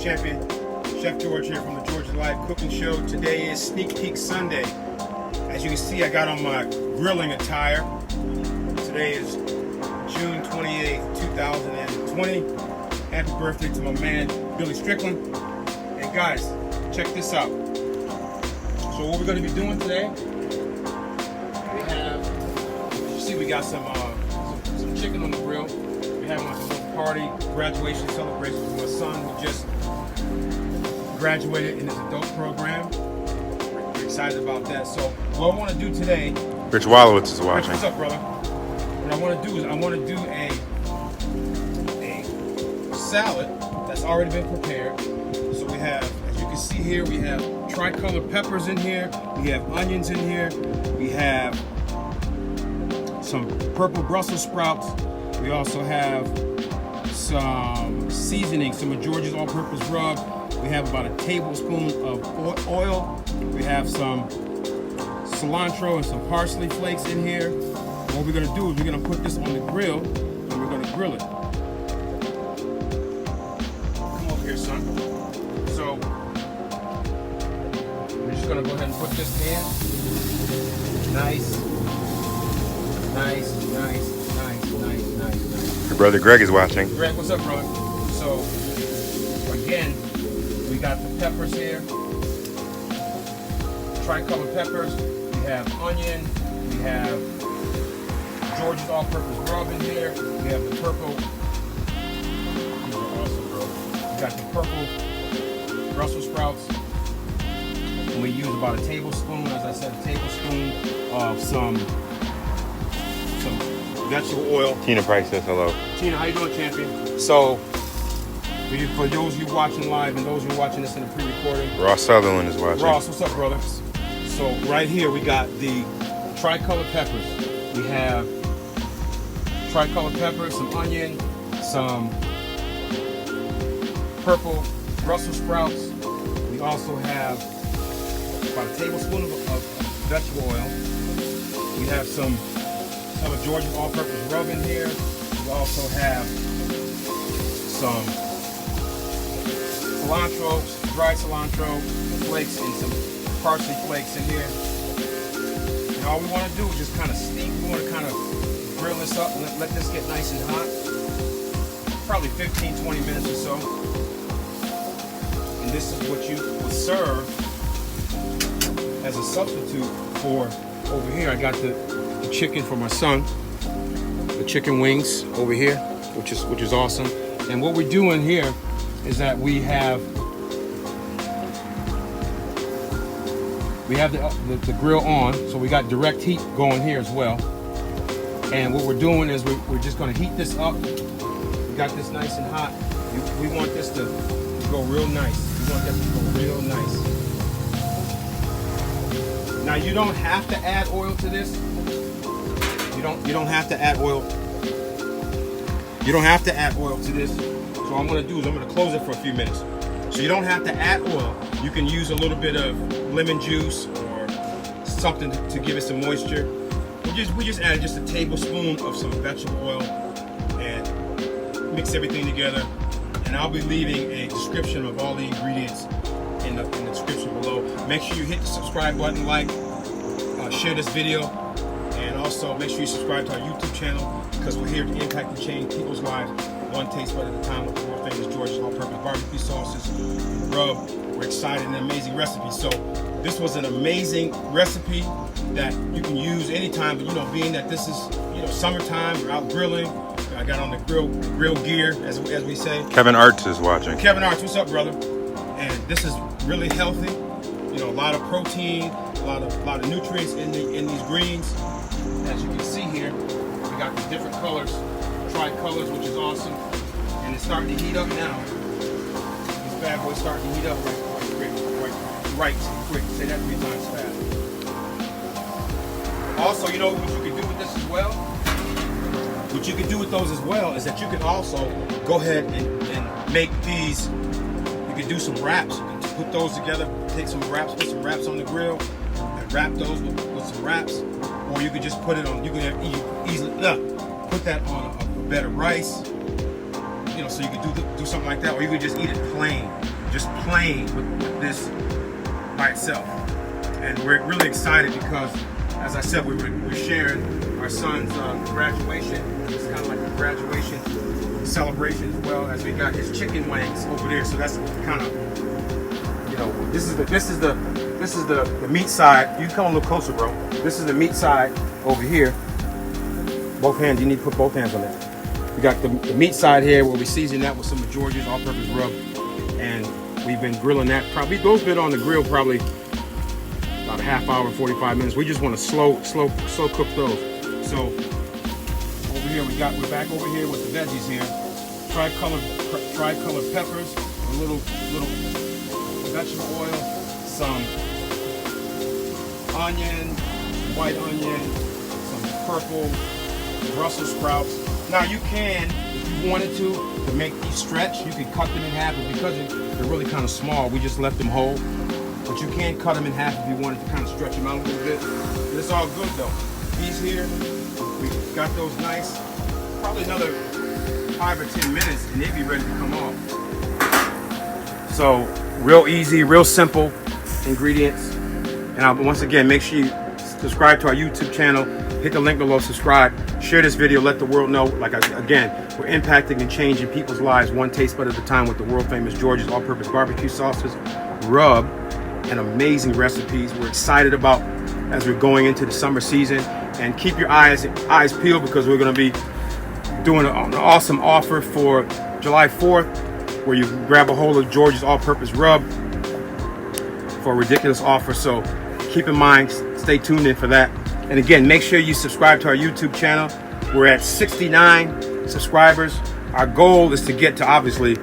Champion. Chef George here from the Georgia Live Cooking Show. Today is Sneak Peek Sunday. As you can see, I got on my grilling attire. Today is June 28th, 2020. Happy birthday to my man, Billy Strickland. And guys, check this out. So what we're going to be doing today, we have, you see we got some chicken on the grill. We have my little party, graduation celebration for my son who just graduated in his adult program. We're excited about that. So what I want to do today, Rich Wallowitz is watching. Rich, what's up, brother? What I want to do is I want to do a salad that's already been prepared. So we have, as you can see here, we have tricolor peppers in here. We have onions in here. We have some purple Brussel sprouts. We also have some seasoning, some of George's all-purpose rub. We have about a tablespoon of oil. We have some cilantro and some parsley flakes in here. What we're gonna do is we're gonna put this on the grill and we're gonna grill it. Come over here, son. So we're just gonna go ahead and put this in. Nice. Your brother Greg is watching. Greg, what's up, brother? So again, we got the peppers here. Tricolor peppers. We have onion. We have George's all-purpose rub in here. We have the purple. These are awesome, bro. We got the purple Brussels sprouts. And we use about a tablespoon, as I said, a tablespoon of some vegetable oil. Tina Price says hello. Tina, how you doing, champion? So, for those of you watching live and those of you watching this in the pre-recording, Ross Sutherland is watching. Ross, what's up, brother? So right here we got the tricolor peppers. We have tricolor peppers, some onion, some purple Brussels sprouts. We also have about a tablespoon of vegetable oil. We have some of George's all-purpose rub in here. We also have some cilantro, dried cilantro flakes and some parsley flakes in here. And all we want to do is just kind of steam. We want to kind of grill this up and let this get nice and hot. Probably 15-20 minutes or so. And this is what you would serve as a substitute for over here. I got the chicken for my son, the chicken wings over here, which is awesome. And what we're doing here is that we have the grill on, so we got direct heat going here as well. And what we're doing is we're just going to heat this up. We got this nice and hot. We want this to go real nice. We want that to go real nice. Now you don't have to add oil to this. You don't have to add oil. You don't have to add oil to this. So what I'm going to do is I'm going to close it for a few minutes. So you don't have to add oil. You can use a little bit of lemon juice or something to give it some moisture. We just added just a tablespoon of some vegetable oil and mix everything together. And I'll be leaving a description of all the ingredients in the description below. Make sure you hit the subscribe button, like, share this video. And also make sure you subscribe to our YouTube channel because we're here to impact and change people's lives one taste bud at a time with the world famous George's all-purpose barbecue sauces, rub. We're excited and amazing recipes. So this was an amazing recipe that you can use anytime. But being that this is summertime, we're out grilling. I got on the grill gear as we say. Kevin Arts is watching. Kevin Arts, what's up, brother? And this is really healthy. A lot of protein, a lot of nutrients in these greens. As you can see here, we got the different colors, tri-colors, which is awesome. And it's starting to heat up now. This bad boy's starting to heat up right quick. Say that 3 times fast. Also, what you can do with this as well? What you can do with those as well is that you can also go ahead and make these, you can do some wraps. You can put those together, take some wraps, put some wraps on the grill, and wrap those with some wraps. Or you could just put it on, you can easily put that on a bed of rice, so you could do something like that, or you could just eat it plain. just plain with this by itself. And we're really excited because, as I said, we're sharing our son's graduation. It's kind of like a graduation celebration, as well as we got his chicken wings over there. So that's kind of, you know, this is the meat side. You can come a little closer, bro. This is the meat side over here. Both hands. You need to put both hands on it. We got the meat side here where we season that with some of George's all-purpose rub, and we've been grilling that. Probably those been on the grill probably about a half hour, 45 minutes. We just want to slow cook those. So over here we're back over here with the veggies here. Tri-colored peppers, a little vegetable oil, some onion, white onion, some purple Brussel sprouts. Now you can, if you wanted to make these stretch, you can cut them in half, but because they're really kind of small, we just left them whole. But you can cut them in half if you wanted to kind of stretch them out a little bit. But it's all good though. These here, we got those nice. Probably another 5 or 10 minutes and they'd be ready to come off. So real easy, real simple ingredients. And once again, make sure you subscribe to our YouTube channel. Hit the link below, subscribe, share this video, let the world know. Again, we're impacting and changing people's lives one taste bud at a time with the world famous George's all-purpose barbecue sauces, rub, and amazing recipes. We're excited about as we're going into the summer season. And keep your eyes peeled because we're going to be doing an awesome offer for July 4th where you can grab a hold of George's all-purpose rub for a ridiculous offer. So keep in mind, stay tuned in for that. And again, make sure you subscribe to our YouTube channel. We're at 69 subscribers. Our goal is to get to, obviously,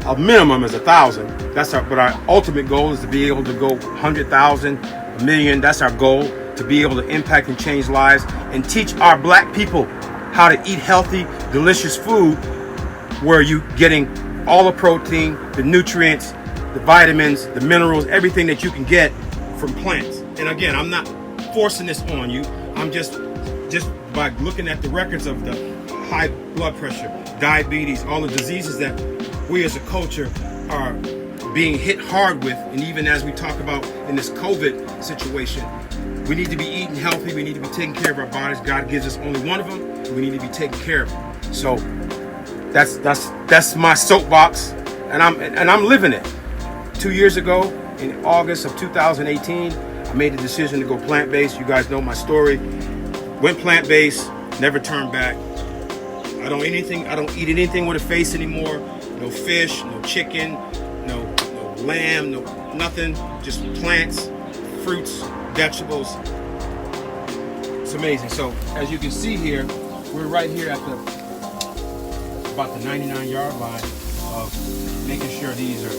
a minimum is 1,000. But our ultimate goal is to be able to go 100,000, a million. That's our goal, to be able to impact and change lives and teach our black people how to eat healthy, delicious food where you're getting all the protein, the nutrients, the vitamins, the minerals, everything that you can get from plants. And again, I'm not forcing this on you. I'm just by looking at the records of the high blood pressure, diabetes, all the diseases that we as a culture are being hit hard with. And even as we talk about in this COVID situation, we need to be eating healthy. We need to be taking care of our bodies. God gives us only one of them, and we need to be taking care of them. So that's my soapbox, and I'm living it. 2 years ago, in August of 2018, I made the decision to go plant-based. You guys know my story. Went plant-based, never turned back. I don't eat anything with a face anymore. No fish, no chicken, no lamb, no nothing. Just plants, fruits, vegetables. It's amazing. So as you can see here, we're right here at about the 99-yard line of making sure these are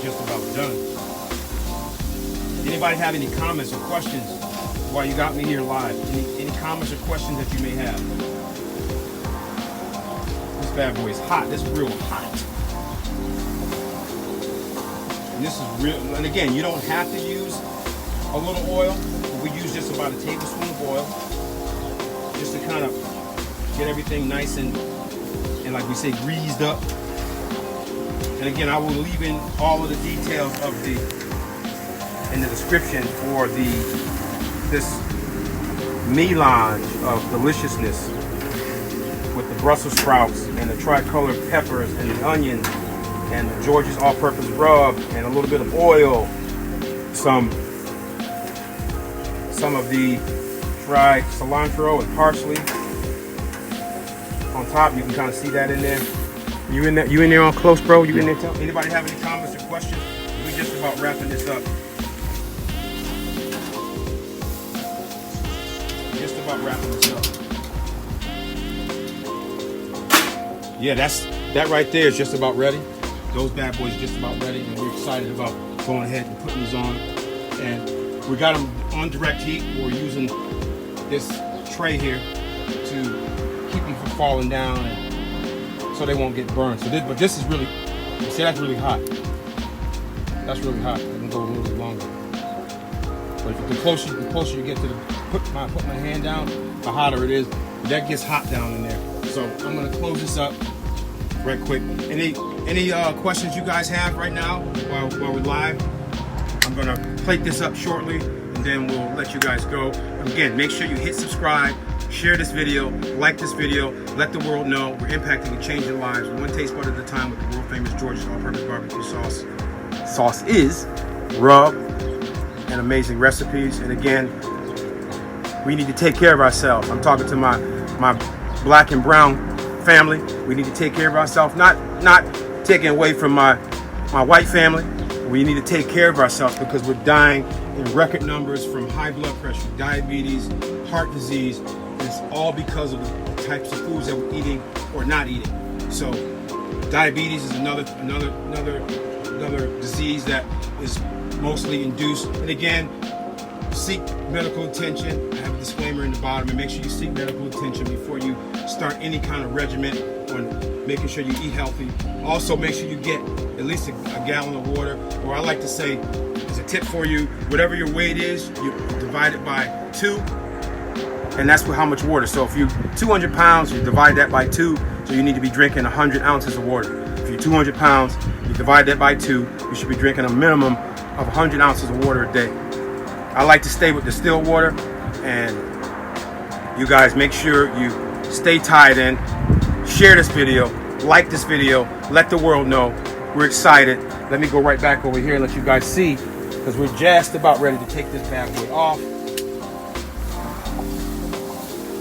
just about done. Anybody have any comments or questions while you got me here live? Any comments or questions that you may have? This bad boy is hot. This is real hot. And this is real. And again, you don't have to use a little oil. We use just about a tablespoon of oil, just to kind of get everything nice and like we say, greased up. And again, I will leave in all of the details in the description for this melange of deliciousness with the Brussels sprouts and the tri-colored peppers and the onions and the George's all-purpose rub and a little bit of oil, some of the dried cilantro and parsley on top. You can kind of see that in there. You in there on close, bro? You in there? Anybody have any comments or questions? We're just about wrapping this up. Just about wrapping this up. Yeah, that right there is just about ready. Those bad boys are just about ready, and we're excited about going ahead and putting these on. And we got them on direct heat. We're using this tray here to keep them from falling down, and so they won't get burned. So this is really, see, that's really hot. That's really hot. It can go a little bit longer. But the closer you get to put my hand down, the hotter it is. That gets hot down in there. So I'm gonna close this up right quick. And Any questions you guys have right now while we're live? I'm gonna plate this up shortly, and then we'll let you guys go. Again, make sure you hit subscribe, share this video, like this video, let the world know we're impacting and changing lives one taste bud at a time with the world famous George's all-purpose barbecue sauce. Sauce is rub and amazing recipes. And again, we need to take care of ourselves. I'm talking to my black and brown family. We need to take care of ourselves, not taking away from my white family. We need to take care of ourselves because we're dying in record numbers from high blood pressure, diabetes, heart disease. And it's all because of the types of foods that we're eating or not eating. So diabetes is another disease that is mostly induced. And again, seek medical attention. I have a disclaimer in the bottom, and make sure you seek medical attention before you start any kind of regimen on making sure you eat healthy. Also, make sure you get at least a gallon of water, or I like to say, as a tip for you, whatever your weight is, you divide it by 2, and that's how much water. So if you're 200 pounds, you divide that by 2, so you need to be drinking 100 ounces of water. If you're 200 pounds, you divide that by 2, you should be drinking a minimum of 100 ounces of water a day. I like to stay with distilled water, and you guys make sure you stay tied in, share this video, like this video, let the world know we're excited. Let me go right back over here and let you guys see, because we're just about ready to take this bad boy off.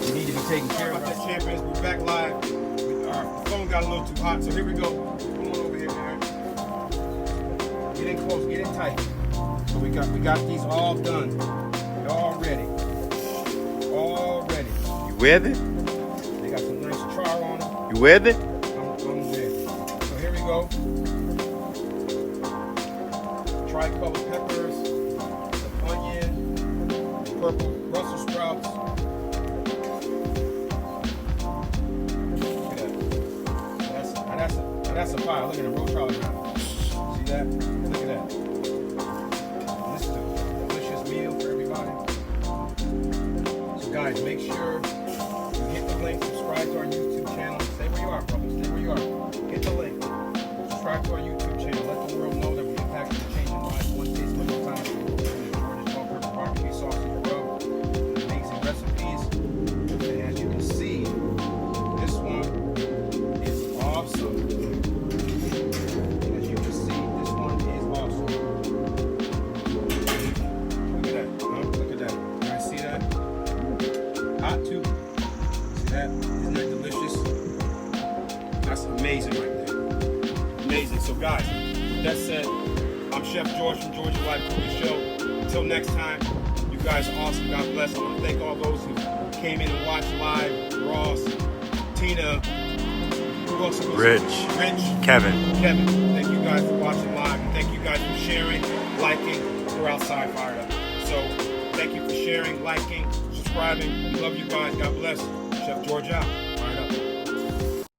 We need to be taking care of this, champions. We're back live. Our phone got a little too hot, so here we go. Come on over here, man. Get in close, get in tight. So we got these all done. They're all ready. All ready. You with it? They got some nice char on them. You with it? I'm ready. So here we go. Tri-color peppers, some onion, purple Brussel sprouts. Look at that. That's a fire. Look at it. Roll Charlie now. See that? Look at that. This is a delicious meal for everybody. So guys, make sure you hit the link, subscribe to our YouTube channel. Stay where you are, brothers. Stay where you are. Hit the link. Subscribe to our YouTube channel. Let the world know that we're impacting and changing lives one taste at a time. George's all-purpose barbecue sauce and rub, amazing recipes. And as you can see, this one is awesome. As you can see, this one is awesome. Look at that. Look at that. You guys see that? Hot too. See that? Isn't that delicious? That's amazing right there. Amazing. So guys, with that said, I'm Chef George from George's Life Cooking Show. Until next time, you guys are awesome. God bless. I want to thank all those who came in and watched live. Ross, Tina, who else was Rich, Kevin. Thank you guys for watching live, and thank you guys for sharing, liking. We're outside fired up. So thank you for sharing, liking, subscribing. We love you guys. God bless. Chef George out.